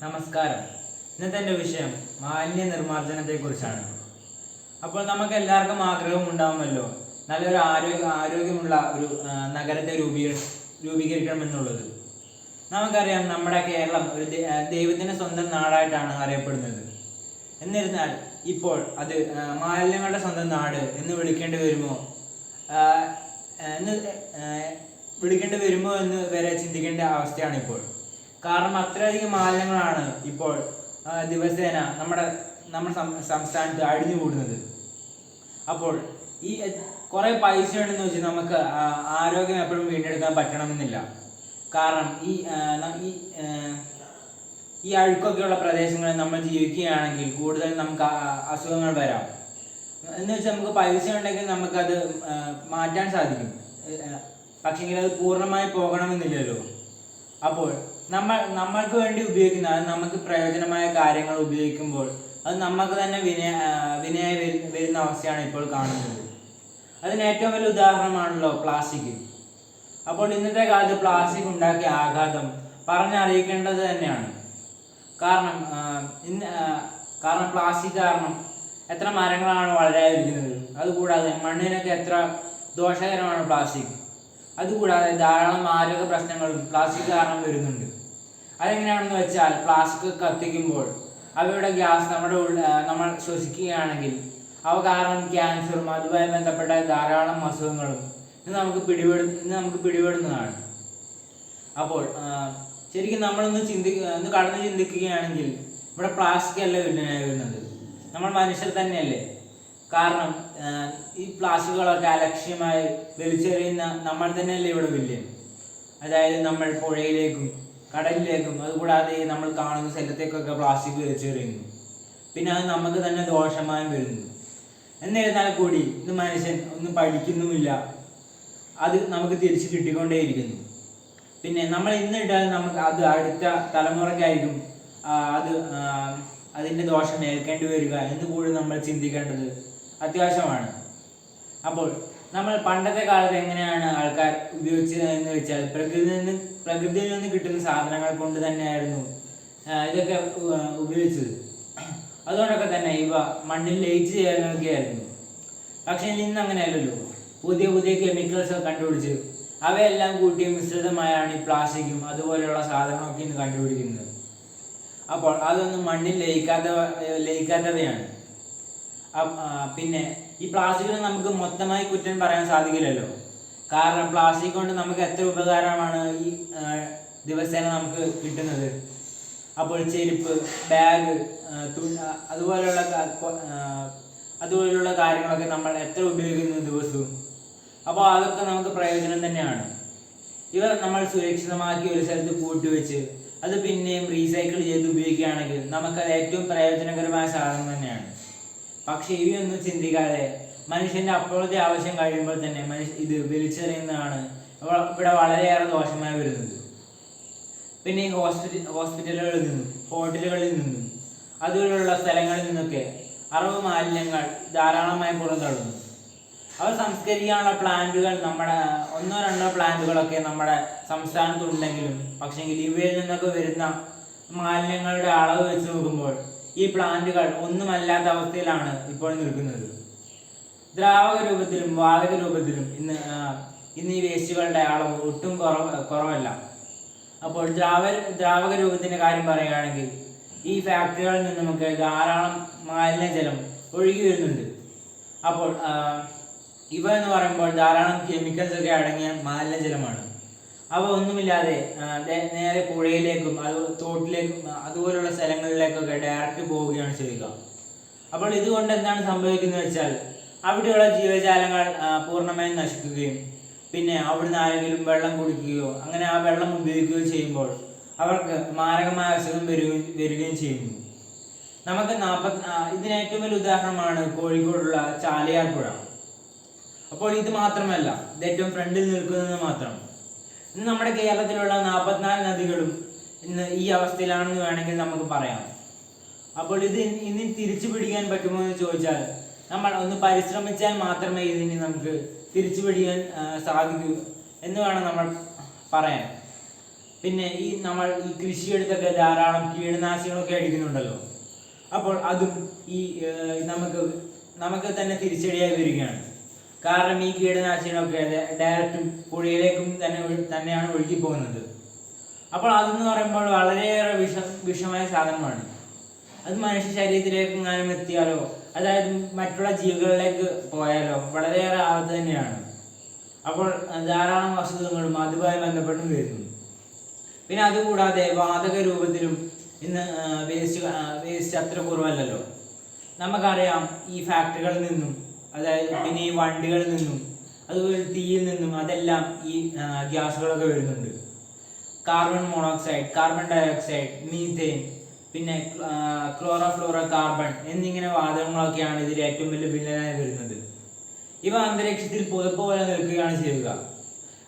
നമസ്കാരം. ഇന്നത്തെ എൻ്റെ വിഷയം മാലിന്യ നിർമ്മാർജ്ജനത്തെക്കുറിച്ചാണ്. അപ്പോൾ നമുക്ക് എല്ലാവർക്കും ആഗ്രഹം ഉണ്ടാകുമല്ലോ, നല്ലൊരു ആരോഗ്യമുള്ള ഒരു നഗരത്തെ രൂപീകരിക്കണമെന്നുള്ളത്. നമുക്കറിയാം, നമ്മുടെ കേരളം ഒരു ദൈവത്തിൻ്റെ സ്വന്തം നാടായിട്ടാണ് അറിയപ്പെടുന്നത്. എന്നിരുന്നാൽ ഇപ്പോൾ അത് മാലിന്യങ്ങളുടെ സ്വന്തം നാട് എന്ന് വിളിക്കേണ്ടി വരുമോ എന്ന് വരെ ചിന്തിക്കേണ്ട അവസ്ഥയാണ് ഇപ്പോൾ. കാരണം അത്രയധികം മാലിന്യങ്ങളാണ് ഇപ്പോൾ ദിവസേന നമ്മുടെ സംസ്ഥാനത്ത് അടിഞ്ഞുകൂടുന്നത്. അപ്പോൾ ഈ കുറേ പൈസ ഉണ്ടെന്ന് വെച്ച് നമുക്ക് ആരോഗ്യം എപ്പോഴും വീണ്ടെടുക്കാൻ പറ്റണമെന്നില്ല. കാരണം ഈ അഴുക്കൊക്കെയുള്ള പ്രദേശങ്ങളിൽ നമ്മൾ ജീവിക്കുകയാണെങ്കിൽ കൂടുതൽ നമുക്ക് അസുഖങ്ങൾ വരാം. എന്ന് വെച്ചാൽ നമുക്ക് പൈസ ഉണ്ടെങ്കിൽ നമുക്കത് മാറ്റാൻ സാധിക്കും, പക്ഷെങ്കിൽ അത് പൂർണ്ണമായി പോകണമെന്നില്ലല്ലോ. അപ്പോൾ നമ്മൾക്ക് വേണ്ടി ഉപയോഗിക്കുന്ന, അത് നമുക്ക് പ്രയോജനമായ കാര്യങ്ങൾ ഉപയോഗിക്കുമ്പോൾ അത് നമുക്ക് തന്നെ വിനയായി വരുന്ന അവസ്ഥയാണ് ഇപ്പോൾ കാണുന്നത്. അതിന് ഏറ്റവും വലിയ ഉദാഹരണമാണല്ലോ പ്ലാസ്റ്റിക്. അപ്പോൾ ഇന്നത്തെ കാലത്ത് പ്ലാസ്റ്റിക് ഉണ്ടാക്കിയ ആഘാതം പറഞ്ഞറിയിക്കേണ്ടത് തന്നെയാണ്. കാരണം പ്ലാസ്റ്റിക് കാരണം എത്ര മരങ്ങളാണ് വളരാതിരിക്കുന്നത്. അതുകൂടാതെ മണ്ണിനൊക്കെ എത്ര ദോഷകരമാണ് പ്ലാസ്റ്റിക്. അതുകൂടാതെ ധാരാളം ആരോഗ്യ പ്രശ്നങ്ങളും പ്ലാസ്റ്റിക് കാരണം വരുന്നുണ്ട്. അതെങ്ങനെയാണെന്ന് വെച്ചാൽ, പ്ലാസ്റ്റിക് കത്തിക്കുമ്പോൾ അവയുടെ ഗ്യാസ് നമ്മൾ ശ്വസിക്കുകയാണെങ്കിൽ അവ കാരണം ക്യാൻസറും അതുമായി ബന്ധപ്പെട്ട ധാരാളം അസുഖങ്ങളും ഇന്ന് നമുക്ക് പിടിപെടുന്നതാണ്. അപ്പോൾ ശരിക്കും നമ്മളൊന്ന് കടന്ന് ചിന്തിക്കുകയാണെങ്കിൽ ഇവിടെ പ്ലാസ്റ്റിക് അല്ല വില്ലനായി വരുന്നത്, നമ്മൾ മനുഷ്യർ തന്നെയല്ലേ. കാരണം ഈ പ്ലാസ്റ്റിക്കുകളൊക്കെ അലക്ഷ്യമായി വലിച്ചെറിയുന്ന നമ്മൾ തന്നെയല്ലേ ഇവിടെ വില്ലൻ. അതായത് നമ്മൾ പുഴയിലേക്കും കടലിലേക്കും അതുകൂടാതെ നമ്മൾ കാണുന്ന സ്ഥലത്തേക്കൊക്കെ പ്ലാസ്റ്റിക് വലിച്ചെറിയുന്നു. പിന്നെ അത് നമുക്ക് തന്നെ ദോഷമായി വരുന്നു. എന്നിരുന്നാൽ കൂടി ഇന്ന് മനുഷ്യൻ ഒന്നും പഠിക്കുന്നുമില്ല, അത് നമുക്ക് തിരിച്ച് കിട്ടിക്കൊണ്ടേയിരിക്കുന്നു. പിന്നെ നമ്മൾ ഇന്നിട്ടാൽ നമുക്ക് അത് അടുത്ത തലമുറയ്ക്കായിരിക്കും അതിൻ്റെ ദോഷം ഏൽക്കേണ്ടി വരിക എന്ന് കൂടി നമ്മൾ ചിന്തിക്കേണ്ടത് അത്യാവശ്യമാണ്. അപ്പോൾ നമ്മൾ പണ്ടത്തെ കാലത്ത് എങ്ങനെയാണ് ആൾക്കാർ ഉപയോഗിച്ചത് എന്ന് വെച്ചാൽ, പ്രകൃതിയിൽ നിന്ന് കിട്ടുന്ന സാധനങ്ങൾ കൊണ്ട് തന്നെയായിരുന്നു ഇതൊക്കെ ഉപയോഗിച്ചത്. അതുകൊണ്ടൊക്കെ തന്നെ ഇവ മണ്ണിൽ ലയിച്ച് ചേർന്നൊക്കെയായിരുന്നു. പക്ഷേ ഇന്ന് അങ്ങനെയല്ലല്ലോ. പുതിയ പുതിയ കെമിക്കൽസ് കണ്ടുപിടിച്ച് അവയെല്ലാം കൂട്ടി മിശ്രിതമായാണ് ഈ പ്ലാസ്റ്റിക്കും അതുപോലെയുള്ള സാധനങ്ങളൊക്കെ ഇന്ന് കണ്ടുപിടിക്കുന്നത്. അപ്പോൾ അതൊന്നും മണ്ണിൽ ലയിക്കാത്തവയാണ്. പിന്നെ ഈ പ്ലാസ്റ്റിക്കിന് നമുക്ക് മൊത്തമായി കുറ്റം പറയാൻ സാധിക്കില്ലല്ലോ. കാരണം പ്ലാസ്റ്റിക് കൊണ്ട് നമുക്ക് എത്ര ഉപകാരമാണ് ഈ ദിവസേന നമുക്ക് കിട്ടുന്നത്. അപ്പോൾ ചെരുപ്പ്, ബാഗ്, അതുപോലെയുള്ള കാര്യങ്ങളൊക്കെ നമ്മൾ എത്ര ഉപയോഗിക്കുന്നു ദിവസവും. അപ്പോൾ അതൊക്കെ നമുക്ക് പ്രയോജനം തന്നെയാണ്. ഇവ നമ്മൾ സുരക്ഷിതമാക്കി ഒരു സ്ഥലത്ത് കൂട്ടിവെച്ച് അത് പിന്നെയും റീസൈക്കിൾ ചെയ്ത് ഉപയോഗിക്കുകയാണെങ്കിൽ നമുക്കത് ഏറ്റവും പ്രയോജനകരമായ സാധനം തന്നെയാണ്. പക്ഷെ ഇവയൊന്നും ചിന്തിക്കാതെ മനുഷ്യൻ്റെ അപ്പോഴത്തെ ആവശ്യം കഴിയുമ്പോൾ തന്നെ ഇത് വലിച്ചെറിയുന്നതാണ് ഇവിടെ വളരെയേറെ ദോഷമായി വരുന്നത്. പിന്നെ ഈ ഹോസ്പിറ്റലുകളിൽ നിന്നും ഹോട്ടലുകളിൽ നിന്നും അതുപോലുള്ള സ്ഥലങ്ങളിൽ നിന്നൊക്കെ അറവ് മാലിന്യങ്ങൾ ധാരാളമായി പുറന്തള്ളുന്നു. അവ സംസ്കരിക്കാനുള്ള പ്ലാന്റുകൾ നമ്മുടെ 1-2 പ്ലാന്റുകളൊക്കെ നമ്മുടെ സംസ്ഥാനത്തുണ്ടെങ്കിലും പക്ഷേങ്കിൽ ഇവയിൽ നിന്നൊക്കെ വരുന്ന മാലിന്യങ്ങളുടെ അളവ് വെച്ച് നോക്കുമ്പോൾ ഈ പ്ലാന്റുകൾ ഒന്നുമല്ലാത്ത അവസ്ഥയിലാണ് ഇപ്പോൾ നിൽക്കുന്നത്. ദ്രാവക രൂപത്തിലും വാതക രൂപത്തിലും ഇന്ന് ഈ വേസ്റ്റുകളുടെ അളവ് ഒട്ടും കുറവല്ല. അപ്പോൾ ദ്രാവക രൂപത്തിൻ്റെ കാര്യം പറയുകയാണെങ്കിൽ ഈ ഫാക്ടറികളിൽ നിന്ന് നമുക്ക് ധാരാളം മാലിന്യജലം ഒഴുകി വരുന്നുണ്ട്. അപ്പോൾ ഇവ എന്ന് പറയുമ്പോൾ ധാരാളം കെമിക്കൽസ് ഒക്കെ അടങ്ങിയ മാലിന്യജലമാണ്. അവ ഒന്നുമില്ലാതെ നേരെ പുഴയിലേക്കും തോട്ടിലേക്കും അതുപോലുള്ള സ്ഥലങ്ങളിലേക്കൊക്കെ ഡയറക്റ്റ് പോവുകയാണ് ചെയ്യുക. അപ്പോൾ ഇതുകൊണ്ട് എന്താണ് സംഭവിക്കുന്നത് വെച്ചാൽ, അവിടെയുള്ള ജീവജാലങ്ങൾ പൂർണ്ണമായും നശിക്കുകയും പിന്നെ അവിടുന്ന് ആരെങ്കിലും വെള്ളം കുടിക്കുകയോ അങ്ങനെ ആ വെള്ളം ഉപയോഗിക്കുകയോ ചെയ്യുമ്പോൾ അവർക്ക് മാരകമായ അസുഖം വരികയും ചെയ്യുന്നു. നമുക്ക് ഇതിന് ഏറ്റവും വലിയ ഉദാഹരണമാണ് കോഴിക്കോടുള്ള ചാലിയാർ പുഴ. അപ്പോൾ ഇത് മാത്രമല്ല, ഇത് ഏറ്റവും ഫ്രണ്ടിൽ നിൽക്കുന്നത് മാത്രം. ഇന്ന് നമ്മുടെ കേരളത്തിലുള്ള 44 നദികളും ഇന്ന് ഈ അവസ്ഥയിലാണെന്ന് വേണമെങ്കിൽ നമുക്ക് പറയാം. അപ്പോൾ ഇത് ഇനി തിരിച്ചു പിടിക്കാൻ പറ്റുമോ എന്ന് ചോദിച്ചാൽ, നമ്മൾ ഒന്ന് പരിശ്രമിച്ചാൽ മാത്രമേ ഇതിന് നമുക്ക് തിരിച്ചു പിടിക്കാൻ സാധിക്കൂ എന്ന് വേണം നമ്മൾ പറയാൻ. പിന്നെ നമ്മൾ ഈ കൃഷിയെടുത്തൊക്കെ ധാരാളം കീടനാശിനികളൊക്കെ അടിക്കുന്നുണ്ടല്ലോ. അപ്പോൾ അതും ഈ നമുക്ക് തന്നെ തിരിച്ചടിയായി വരികയാണ്. കാരണം ഈ കീടനാശിനികളൊക്കെ ഡയറക്റ്റും പുഴയിലേക്കും തന്നെയാണ് ഒഴുകി പോകുന്നത്. അപ്പോൾ അതെന്ന് പറയുമ്പോൾ വളരെയേറെ വിഷമായ സാധനമാണ്. അത് മനുഷ്യ ശരീരത്തിലേക്ക് എങ്ങാനും എത്തിയാലോ, അതായത് മറ്റുള്ള ജീവികളിലേക്ക് പോയാലോ വളരെയേറെ ആപത്ത് തന്നെയാണ്. അപ്പോൾ ധാരാളം അസുഖങ്ങളും അതുമായി ബന്ധപ്പെട്ടും വരുന്നു. പിന്നെ അതുകൂടാതെ വാതക രൂപത്തിലും ഇന്ന് വേസ്റ്റ് അത്ര കുറവല്ലല്ലോ. നമുക്കറിയാം ഈ ഫാക്ടറികളിൽ നിന്നും, അതായത് പിന്നെ ഈ വണ്ടികളിൽ നിന്നും, അതുപോലെ തീയിൽ നിന്നും അതെല്ലാം ഈ ഗ്യാസുകളൊക്കെ വരുന്നുണ്ട്. Carbon monoxide, carbon dioxide, methane, പിന്നെ ക്ലോറോഫ്ലോറോ കാർബൺ എന്നിങ്ങനെ വാതകങ്ങളൊക്കെയാണ് ഇതിൽ ഏറ്റവും വലിയ വില്ലനായി വരുന്നത്. ഇവ അന്തരീക്ഷത്തിൽ പുതപ്പ് പോലെ നിൽക്കുകയാണ് ചെയ്യുക.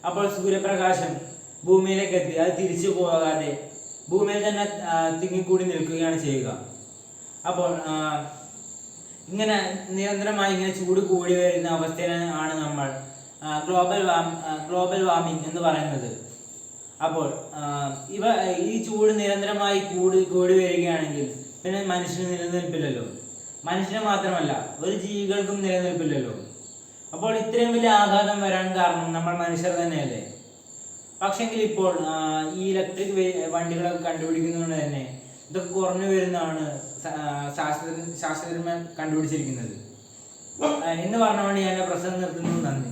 അപ്പോൾ സൂര്യപ്രകാശം ഭൂമിയിലേക്ക് എത്തി അത് തിരിച്ചു പോകാതെ ഭൂമിയിൽ തന്നെ തിങ്ങിക്കൂടി നിൽക്കുകയാണ് ചെയ്യുക. അപ്പോൾ ഇങ്ങനെ നിരന്തരമായി ഇങ്ങനെ ചൂട് കൂടി വരുന്ന അവസ്ഥയിലാണ് നമ്മൾ ഗ്ലോബൽ വാർമിംഗ് എന്ന് പറയുന്നത്. അപ്പോൾ ഈ ചൂട് നിരന്തരമായി കൂടി വരികയാണെങ്കിൽ പിന്നെ മനുഷ്യന് നിലനിൽപ്പില്ലല്ലോ. മനുഷ്യന് മാത്രമല്ല, ഒരു ജീവികൾക്കും നിലനിൽപ്പില്ലല്ലോ. അപ്പോൾ ഇത്രയും വലിയ ആഘാതം വരാൻ കാരണം നമ്മൾ മനുഷ്യർ തന്നെയല്ലേ. പക്ഷെങ്കിൽ ഇപ്പോൾ ഈ ഇലക്ട്രിക് വണ്ടികളൊക്കെ കണ്ടുപിടിക്കുന്നതുകൊണ്ട് തന്നെ ഇതൊക്കെ കുറഞ്ഞു വരുന്നതാണ് ശാസ്ത്രജ്ഞന്മാർ കണ്ടുപിടിച്ചിരിക്കുന്നത് എന്ന് പറഞ്ഞുകൊണ്ട് ഞാൻ പ്രസംഗം നിർത്തുന്നു. നന്ദി.